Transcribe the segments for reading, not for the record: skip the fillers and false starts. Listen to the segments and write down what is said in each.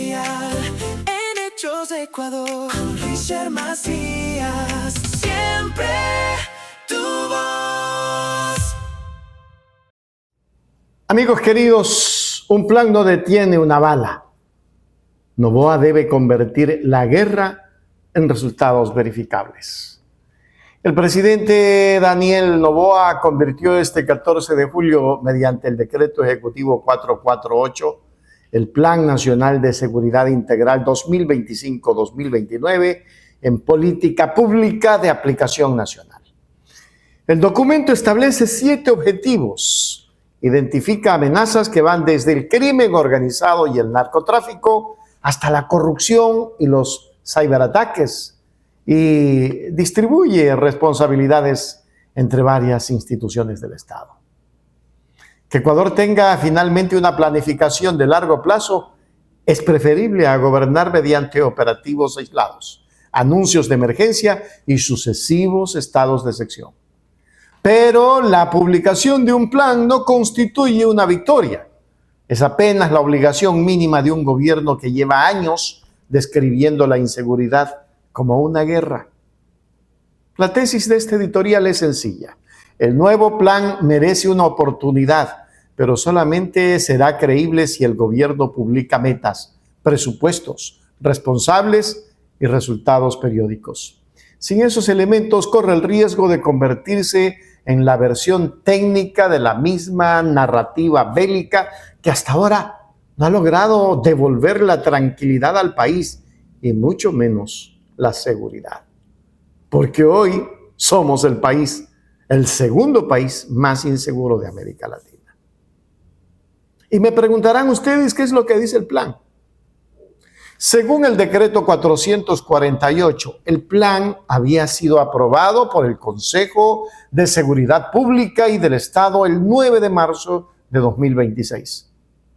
editorial en Hechos de Ecuador con Richard Macías. Siempre tu voz. Amigos queridos, un plan no detiene una bala. Noboa debe convertir la guerra en resultados verificables. El presidente Daniel Noboa convirtió este 14 de julio, mediante el decreto ejecutivo 448, el Plan Nacional de Seguridad Integral 2025-2029 en política pública de aplicación nacional. El documento establece 7 objetivos, identifica amenazas que van desde el crimen organizado y el narcotráfico hasta la corrupción y los ciberataques, y distribuye responsabilidades entre varias instituciones del Estado. Que Ecuador tenga finalmente una planificación de largo plazo es preferible a gobernar mediante operativos aislados, anuncios de emergencia y sucesivos estados de excepción. Pero la publicación de un plan no constituye una victoria. Es apenas la obligación mínima de un gobierno que lleva años describiendo la inseguridad como una guerra. La tesis de este editorial es sencilla. El nuevo plan merece una oportunidad, pero solamente será creíble si el gobierno publica metas, presupuestos, responsables y resultados periódicos. Sin esos elementos corre el riesgo de convertirse en la versión técnica de la misma narrativa bélica que hasta ahora no ha logrado devolver la tranquilidad al país y mucho menos la seguridad. Porque hoy somos el país, el segundo país más inseguro de América Latina. Y me preguntarán ustedes qué es lo que dice el plan. Según el decreto 448, el plan había sido aprobado por el Consejo de Seguridad Pública y del Estado el 9 de marzo de 2026,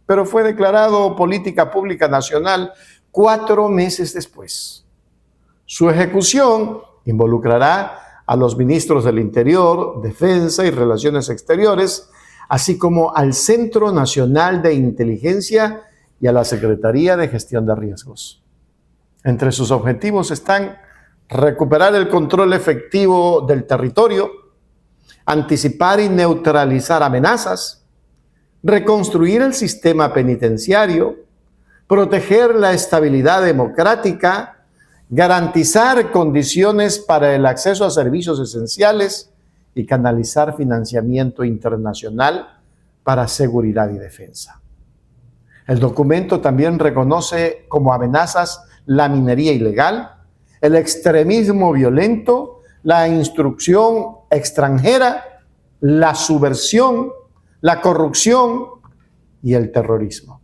pero fue declarado política pública nacional 4 meses después. Su ejecución involucrará a los ministros del Interior, Defensa y Relaciones Exteriores, así como al Centro Nacional de Inteligencia y a la Secretaría de Gestión de Riesgos. Entre sus objetivos están recuperar el control efectivo del territorio, anticipar y neutralizar amenazas, reconstruir el sistema penitenciario, proteger la estabilidad democrática, garantizar condiciones para el acceso a servicios esenciales y canalizar financiamiento internacional para seguridad y defensa. El documento también reconoce como amenazas la minería ilegal, el extremismo violento, la instrucción extranjera, la subversión, la corrupción y el terrorismo.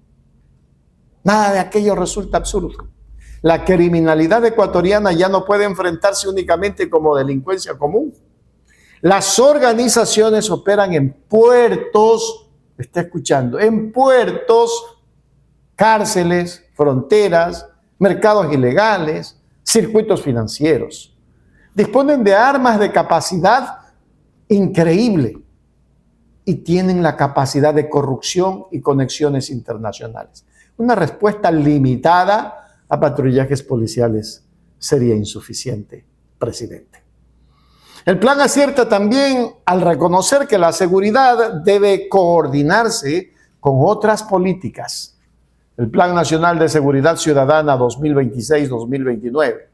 Nada de aquello resulta absurdo. La criminalidad ecuatoriana ya no puede enfrentarse únicamente como delincuencia común. Las organizaciones operan en puertos, está escuchando, en puertos, cárceles, fronteras, mercados ilegales, circuitos financieros. Disponen de armas de capacidad increíble y tienen la capacidad de corrupción y conexiones internacionales. Una respuesta limitada a patrullajes policiales sería insuficiente, presidente. El plan acierta también al reconocer que la seguridad debe coordinarse con otras políticas. El Plan Nacional de Seguridad Ciudadana 2026-2029,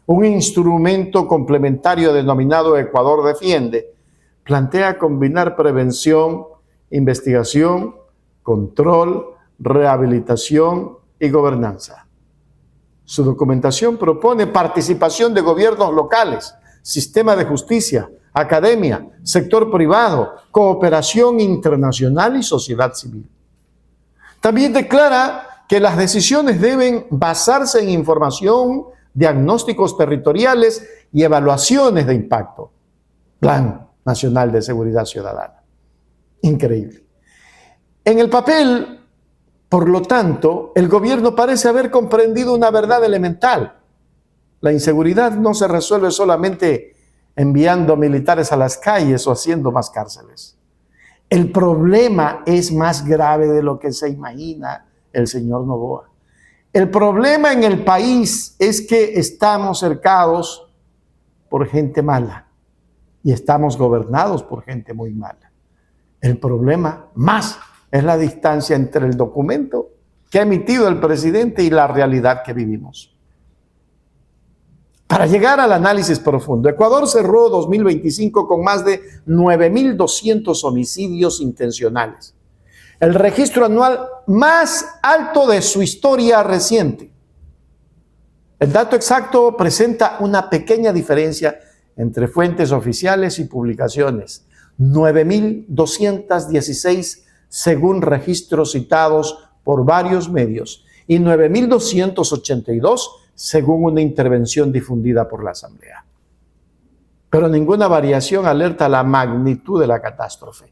un instrumento complementario denominado Ecuador Defiende, plantea combinar prevención, investigación, control, rehabilitación y gobernanza. Su documentación propone participación de gobiernos locales, sistema de justicia, academia, sector privado, cooperación internacional y sociedad civil. También declara que las decisiones deben basarse en información, diagnósticos territoriales y evaluaciones de impacto. Plan Nacional de Seguridad Ciudadana. Increíble. En el papel, por lo tanto, el gobierno parece haber comprendido una verdad elemental. La inseguridad no se resuelve solamente enviando militares a las calles o haciendo más cárceles. El problema es más grave de lo que se imagina el señor Noboa. El problema en el país es que estamos cercados por gente mala y estamos gobernados por gente muy mala. El problema más es la distancia entre el documento que ha emitido el presidente y la realidad que vivimos. Para llegar al análisis profundo, Ecuador cerró 2025 con más de 9.200 homicidios intencionales, el registro anual más alto de su historia reciente. El dato exacto presenta una pequeña diferencia entre fuentes oficiales y publicaciones: 9.216 según registros citados por varios medios y 9.282 según una intervención difundida por la Asamblea. Pero ninguna variación alerta la magnitud de la catástrofe.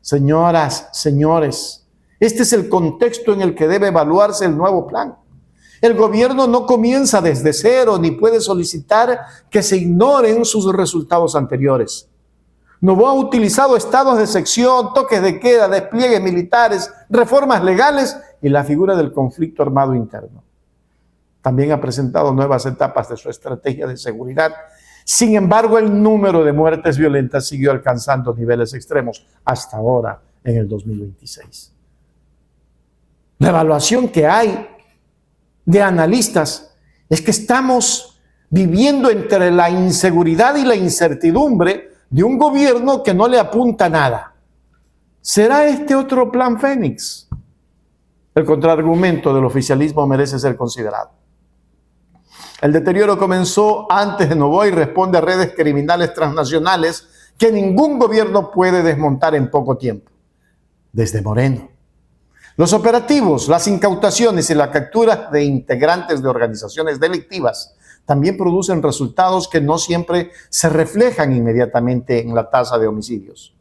Señoras, señores, este es el contexto en el que debe evaluarse el nuevo plan. El gobierno no comienza desde cero ni puede solicitar que se ignoren sus resultados anteriores. Noboa ha utilizado estados de excepción, toques de queda, despliegues militares, reformas legales y la figura del conflicto armado interno. También ha presentado nuevas etapas de su estrategia de seguridad. Sin embargo, el número de muertes violentas siguió alcanzando niveles extremos hasta ahora, en el 2026. La evaluación que hay de analistas es que estamos viviendo entre la inseguridad y la incertidumbre de un gobierno que no le apunta nada. ¿Será este otro plan Fénix? El contraargumento del oficialismo merece ser considerado. El deterioro comenzó antes de Noboa y responde a redes criminales transnacionales que ningún gobierno puede desmontar en poco tiempo. Desde Moreno. Los operativos, las incautaciones y la captura de integrantes de organizaciones delictivas también producen resultados que no siempre se reflejan inmediatamente en la tasa de homicidios.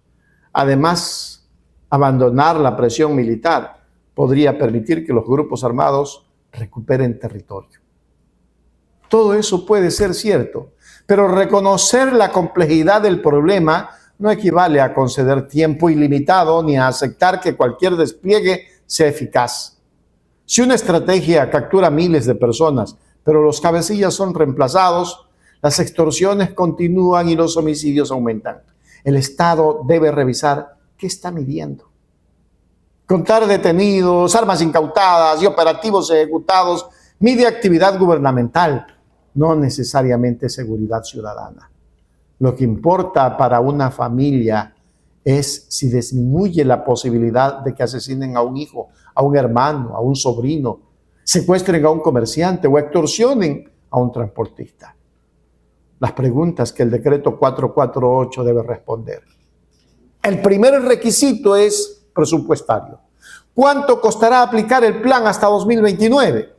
Además, abandonar la presión militar podría permitir que los grupos armados recuperen territorio. Todo eso puede ser cierto, pero reconocer la complejidad del problema no equivale a conceder tiempo ilimitado ni a aceptar que cualquier despliegue sea eficaz. Si una estrategia captura miles de personas, pero los cabecillas son reemplazados, las extorsiones continúan y los homicidios aumentan. El Estado debe revisar qué está midiendo. Contar detenidos, armas incautadas y operativos ejecutados mide actividad gubernamental, no necesariamente seguridad ciudadana. Lo que importa para una familia es si disminuye la posibilidad de que asesinen a un hijo, a un hermano, a un sobrino, secuestren a un comerciante o extorsionen a un transportista. Las preguntas que el decreto 448 debe responder. El primer requisito es presupuestario. ¿Cuánto costará aplicar el plan hasta 2029?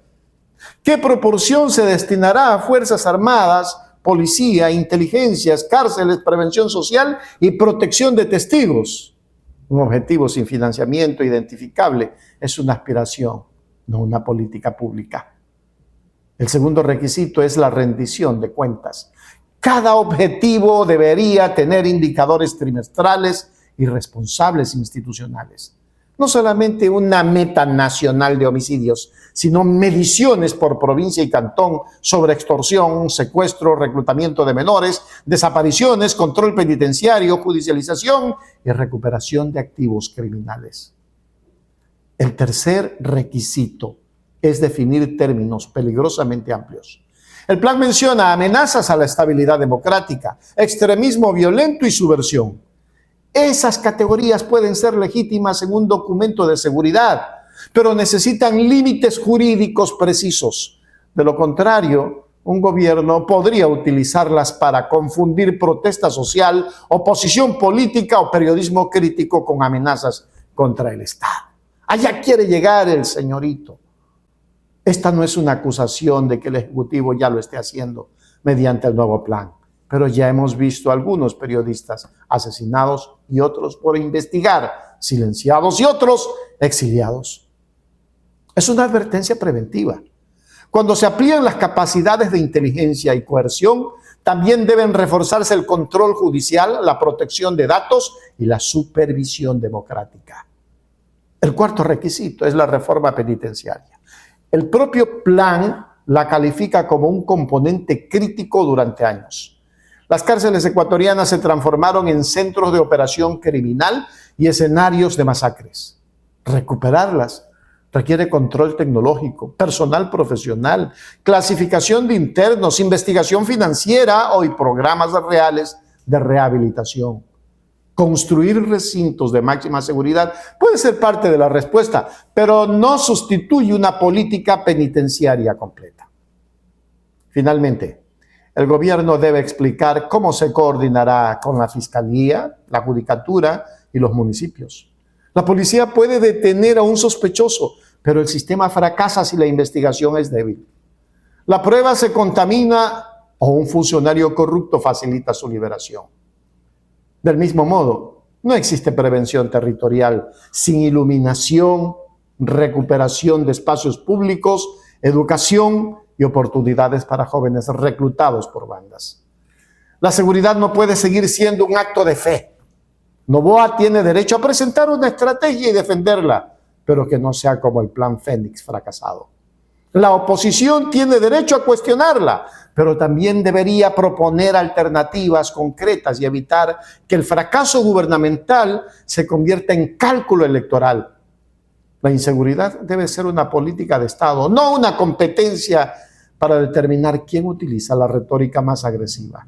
¿Qué proporción se destinará a Fuerzas Armadas, policía, inteligencias, cárceles, prevención social y protección de testigos? Un objetivo sin financiamiento identificable es una aspiración, no una política pública. El segundo requisito es la rendición de cuentas. Cada objetivo debería tener indicadores trimestrales y responsables institucionales. No solamente una meta nacional de homicidios, sino mediciones por provincia y cantón sobre extorsión, secuestro, reclutamiento de menores, desapariciones, control penitenciario, judicialización y recuperación de activos criminales. El tercer requisito es definir términos peligrosamente amplios. El plan menciona amenazas a la estabilidad democrática, extremismo violento y subversión. Esas categorías pueden ser legítimas en un documento de seguridad, pero necesitan límites jurídicos precisos. De lo contrario, un gobierno podría utilizarlas para confundir protesta social, oposición política o periodismo crítico con amenazas contra el Estado. Allá quiere llegar el señorito. Esta no es una acusación de que el Ejecutivo ya lo esté haciendo mediante el nuevo plan. Pero ya hemos visto algunos periodistas asesinados y otros por investigar, silenciados y otros exiliados. Es una advertencia preventiva. Cuando se amplían las capacidades de inteligencia y coerción, también deben reforzarse el control judicial, la protección de datos y la supervisión democrática. El cuarto requisito es la reforma penitenciaria. El propio plan la califica como un componente crítico durante años. Las cárceles ecuatorianas se transformaron en centros de operación criminal y escenarios de masacres. Recuperarlas requiere control tecnológico, personal profesional, clasificación de internos, investigación financiera y programas reales de rehabilitación. Construir recintos de máxima seguridad puede ser parte de la respuesta, pero no sustituye una política penitenciaria completa. Finalmente, el gobierno debe explicar cómo se coordinará con la Fiscalía, la Judicatura y los municipios. La policía puede detener a un sospechoso, pero el sistema fracasa si la investigación es débil. La prueba se contamina o un funcionario corrupto facilita su liberación. Del mismo modo, no existe prevención territorial sin iluminación, recuperación de espacios públicos, educación y oportunidades para jóvenes reclutados por bandas. La seguridad no puede seguir siendo un acto de fe. Noboa tiene derecho a presentar una estrategia y defenderla, pero que no sea como el Plan Fénix fracasado. La oposición tiene derecho a cuestionarla, pero también debería proponer alternativas concretas y evitar que el fracaso gubernamental se convierta en cálculo electoral. La inseguridad debe ser una política de Estado, no una competencia para determinar quién utiliza la retórica más agresiva.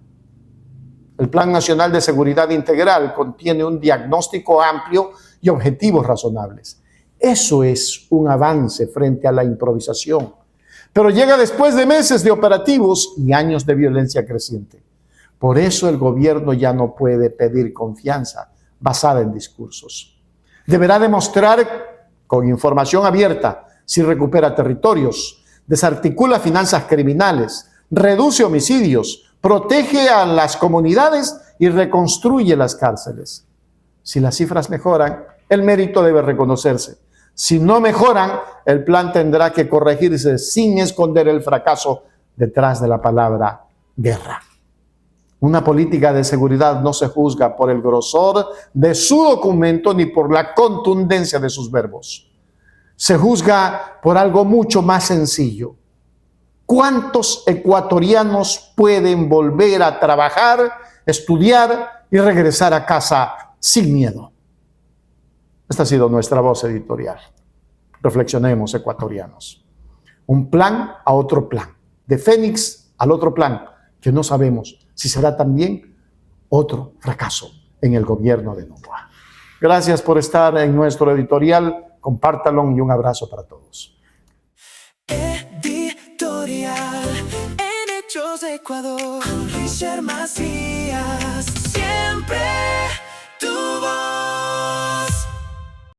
El Plan Nacional de Seguridad Integral contiene un diagnóstico amplio y objetivos razonables. Eso es un avance frente a la improvisación, pero llega después de meses de operativos y años de violencia creciente. Por eso el gobierno ya no puede pedir confianza basada en discursos. Deberá demostrar con información abierta si recupera territorios, desarticula finanzas criminales, reduce homicidios, protege a las comunidades y reconstruye las cárceles. Si las cifras mejoran, el mérito debe reconocerse. Si no mejoran, el plan tendrá que corregirse sin esconder el fracaso detrás de la palabra guerra. Una política de seguridad no se juzga por el grosor de su documento ni por la contundencia de sus verbos. Se juzga por algo mucho más sencillo. ¿Cuántos ecuatorianos pueden volver a trabajar, estudiar y regresar a casa sin miedo? Esta ha sido nuestra voz editorial. Reflexionemos, ecuatorianos. Un plan a otro plan. De Fénix al otro plan, que no sabemos si será también otro fracaso en el gobierno de Noboa. Gracias por estar en nuestro editorial. Compártalo y un abrazo para todos. Editorial en Hechos Ecuador, con Richard Macías, siempre.